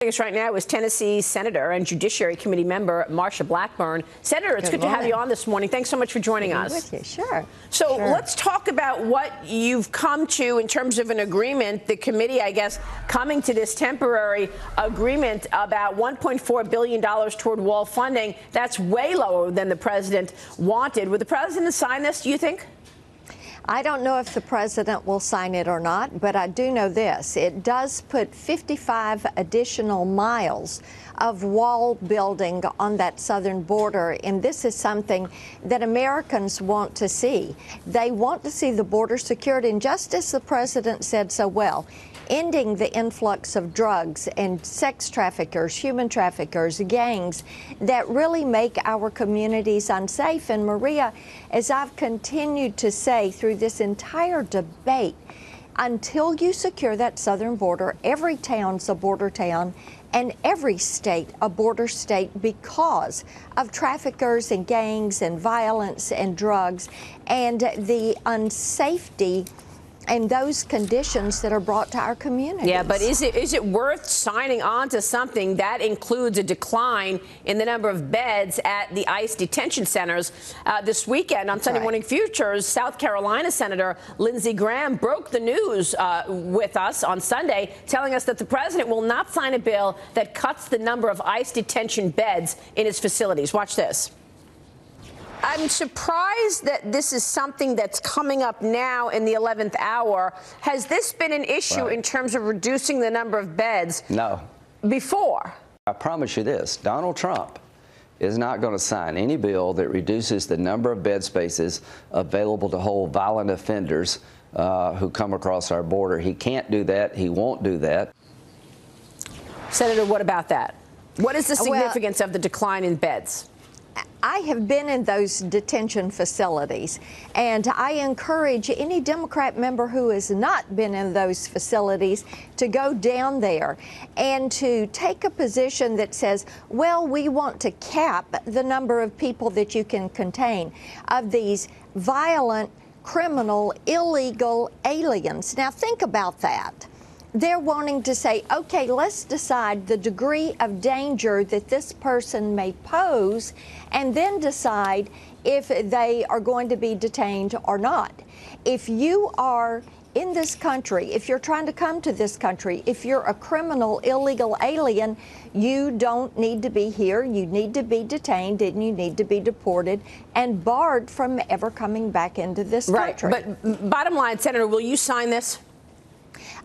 Us right now is Tennessee Senator and Judiciary Committee member Marsha Blackburn. Senator, it's good to have you on this morning. Thanks so much for joining us. With you. Sure. So let's talk about what you've come to in terms of an agreement. The committee, I guess, coming to this temporary agreement about $1.4 billion toward wall funding. That's way lower than the president wanted. Would the president sign this, do you think? I don't know if the president will sign it or not, but I do know this. It does put 55 additional miles of wall building on that southern border, and this is something that Americans want to see. They want to see the border secured, and just as the president said so well, ending the influx of drugs and sex traffickers, human traffickers, gangs that really make our communities unsafe. And Maria, as I've continued to say through this entire debate, until you secure that southern border, every town's a border town and every state a border state because of traffickers and gangs and violence and drugs and the unsafety and those conditions that are brought to our communities. Yeah, but is it worth signing on to something that includes a decline in the number of beds at the ICE detention centers? This weekend on Sunday Morning Futures, South Carolina Senator Lindsey Graham broke the news with us on Sunday, telling us that the president will not sign a bill that cuts the number of ICE detention beds in his facilities. Watch this. I'm surprised that this is something that's coming up now in the 11th hour. Has this been an issue in terms of reducing the number of beds? No. Before? I promise you this, Donald Trump is not going to sign any bill that reduces the number of bed spaces available to hold violent offenders who come across our border. He can't do that. He won't do that. Senator, what about that? What is the significance of the decline in beds? I have been in those detention facilities, and I encourage any Democrat member who has not been in those facilities to go down there and to take a position that says, well, we want to cap the number of people that you can contain of these violent, criminal, illegal aliens. Now, think about that. They're wanting to say, okay, let's decide the degree of danger that this person may pose and then decide if they are going to be detained or not. If you are in this country, if you're trying to come to this country, if you're a criminal, illegal alien, you don't need to be here. You need to be detained and you need to be deported and barred from ever coming back into this country. But bottom line, Senator, will you sign this?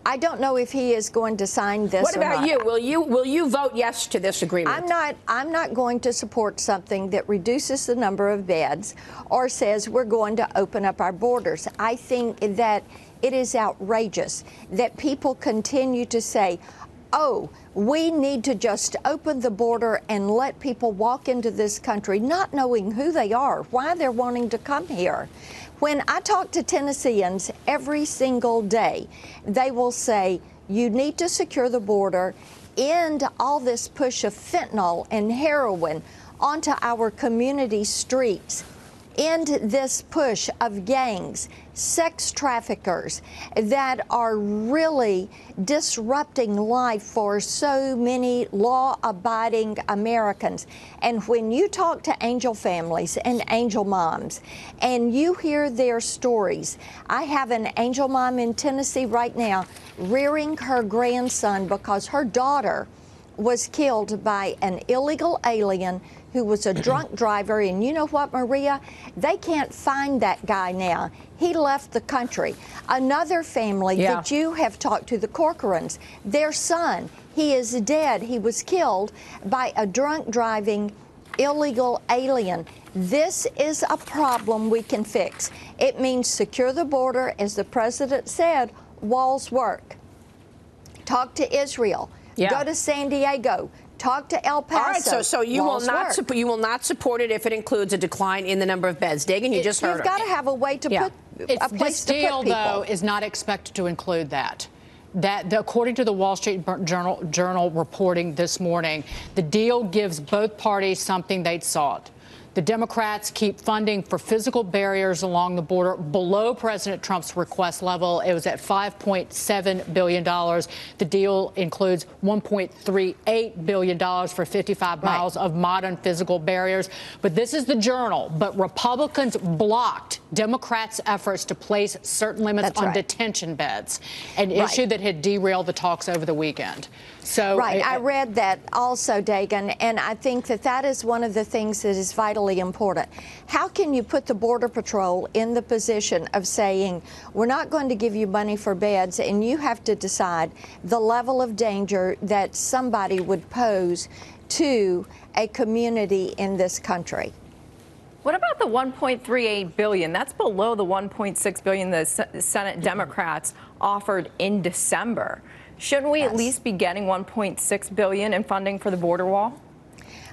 I don't know if he is going to sign this. What about you? Will you vote yes to this agreement? I'm not going to support something that reduces the number of beds or says we're going to open up our borders. I think that it is outrageous that people continue to say, oh, we need to just open the border and let people walk into this country, not knowing who they are, why they're wanting to come here. When I talk to Tennesseans every single day, they will say, you need to secure the border, end all this push of fentanyl and heroin onto our community streets, end this push of gangs, sex traffickers that are really disrupting life for so many law-abiding Americans. And when you talk to angel families and angel moms and you hear their stories, I have an angel mom in Tennessee right now rearing her grandson because her daughter was killed by an illegal alien who was a drunk driver. And you know what, Maria? They can't find that guy now. He left the country. Another family that you have talked to, the Corcorans, their son, he is dead. He was killed by a drunk driving illegal alien. This is a problem we can fix. It means secure the border. As the president said, walls work. Talk to Israel. Go to San Diego. Talk to El Paso. All right, so you will not support it if it includes a decline in the number of beds. Dagan, you just heard her. You've got to have a way to put a place to put people. This deal, though, is not expected to include that. According to the Wall Street Journal reporting this morning, the deal gives both parties something they'd sought. The Democrats keep funding for physical barriers along the border below President Trump's request level. It was at $5.7 billion. The deal includes $1.38 billion for 55 miles of modern physical barriers. But this is the Journal. But Republicans blocked Democrats' efforts to place certain limits on detention beds, an issue that had derailed the talks over the weekend. So, I read that also, Dagan, and I think that that is one of the things that is vitally important. How can you put the Border Patrol in the position of saying, we're not going to give you money for beds, and you have to decide the level of danger that somebody would pose to a community in this country? What about the $1.38 billion? That's below the $1.6 billion the Senate Democrats offered in December. Shouldn't we at least be getting $1.6 billion in funding for the border wall?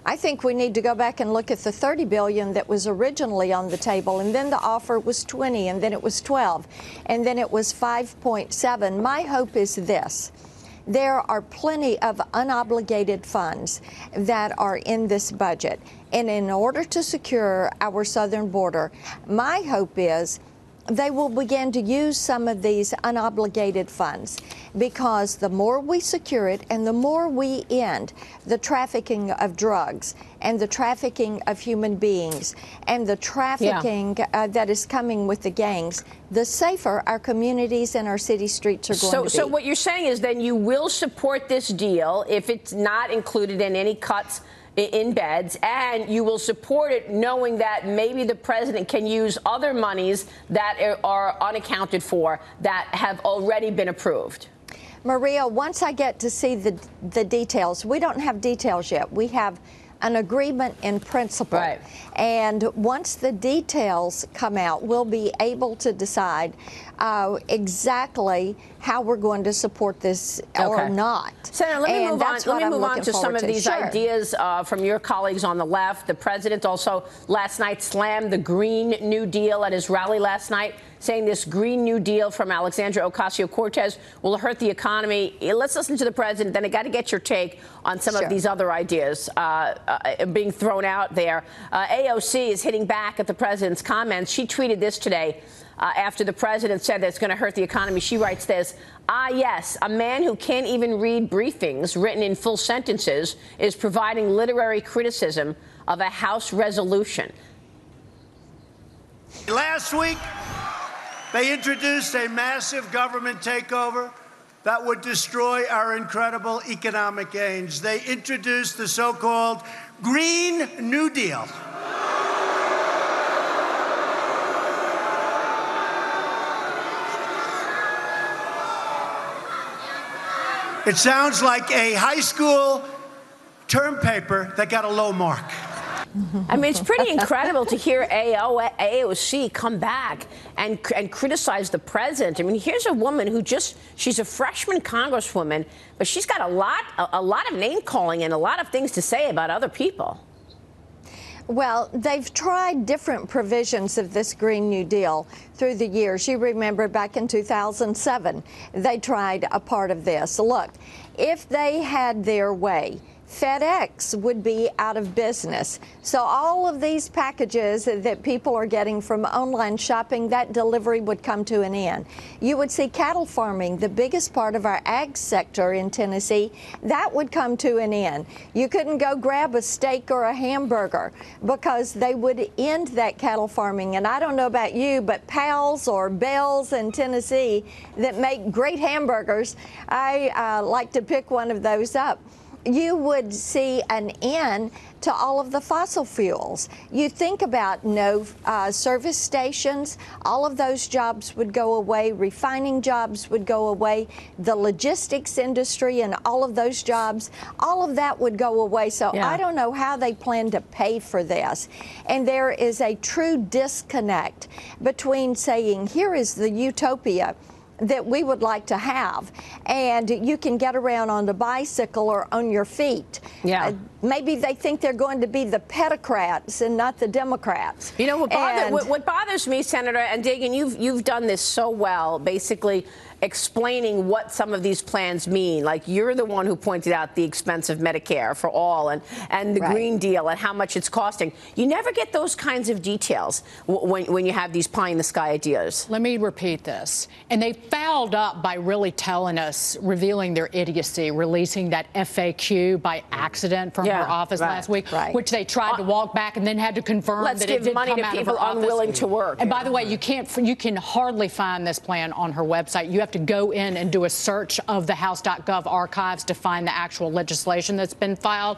I think we need to go back and look at the $30 billion that was originally on the table, and then the offer was 20, and then it was 12, and then it was 5.7. My hope is this. There are plenty of unobligated funds that are in this budget. And in order to secure our southern border, my hope is they will begin to use some of these unobligated funds, because the more we secure it and the more we end the trafficking of drugs and the trafficking of human beings and the trafficking that is coming with the gangs, the safer our communities and our city streets are going to be. So what you're saying is then you will support this deal if it's not included in any cuts in beds, and you will support it knowing that maybe the president can use other monies that are unaccounted for that have already been approved. Maria, once I get to see the details, we don't have details yet. We have an agreement in principle. Right. And once the details come out, we'll be able to decide exactly how we're going to support this or not. Senator, let me move on to some of these ideas from your colleagues on the left. The president also last night slammed the Green New Deal at his rally last night, saying this Green New Deal from Alexandria Ocasio-Cortez will hurt the economy. Let's listen to the president. Then I got to get your take on some of these other ideas being thrown out there. AOC is hitting back at the president's comments. She tweeted this today. After the president said that it's going to hurt the economy, she writes this: yes, a man who can't even read briefings written in full sentences is providing literary criticism of a House resolution. Last week, they introduced a massive government takeover that would destroy our incredible economic gains. They introduced the so-called Green New Deal. It sounds like a high school term paper that got a low mark. I mean, it's pretty incredible to hear AOC come back and criticize the president. I mean, here's a woman who she's a freshman congresswoman, but she's got a lot of name calling and a lot of things to say about other people. Well, they've tried different provisions of this Green New Deal through the years. You remember back in 2007, they tried a part of this. Look, if they had their way, FedEx would be out of business. So all of these packages that people are getting from online shopping, that delivery would come to an end. You would see cattle farming, the biggest part of our ag sector in Tennessee, that would come to an end. You couldn't go grab a steak or a hamburger because they would end that cattle farming. And I don't know about you, but Pals or Bells in Tennessee that make great hamburgers, I like to pick one of those up. You would see an end to all of the fossil fuels. You think about no service stations, all of those jobs would go away, refining jobs would go away, the logistics industry and all of those jobs, all of that would go away. So I don't know how they plan to pay for this. And there is a true disconnect between saying, here is the utopia that we would like to have, and you can get around on the bicycle or on your feet. Maybe they think they're going to be the pedocrats and not the Democrats. You know, what bothers me, Senator, and Dagan, you've done this so well, basically explaining what some of these plans mean. Like, you're the one who pointed out the expense of Medicare for all and the Green Deal and how much it's costing. You never get those kinds of details when you have these pie-in-the-sky ideas. Let me repeat this. And they fouled up by really telling us, revealing their idiocy, releasing that FAQ by accident from her office last week, which they tried to walk back and then had to confirm that it did come out of her office. Let's give money to people unwilling to work. And by the way, you can hardly find this plan on her website. You have to go in and do a search of the House.gov archives to find the actual legislation that's been filed.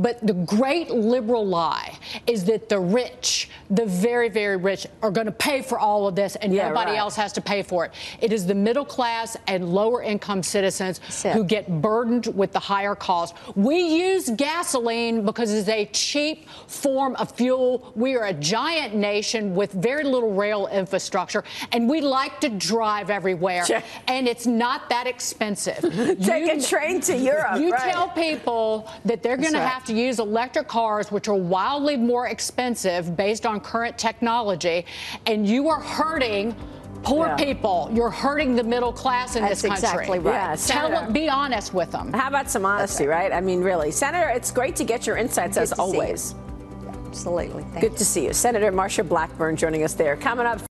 But the great liberal lie is that the rich, the very, very rich, are going to pay for all of this and nobody else has to pay for it. It is the middle class and lower income citizens who get burdened with the higher cost. We use gasoline because it's a cheap form of fuel. We are a giant nation with very little rail infrastructure, and we like to drive everywhere. And it's not that expensive. Take a train to Europe. You tell people that they're going to have to use electric cars, which are wildly more expensive based on current technology, and you are hurting poor people. You're hurting the middle class in this country. That's exactly right. Tell them, be honest with them. How about some honesty, right? I mean, really. Senator, it's great to get your insights as always. Absolutely. Good to see you. Senator Marsha Blackburn joining us there. Coming up.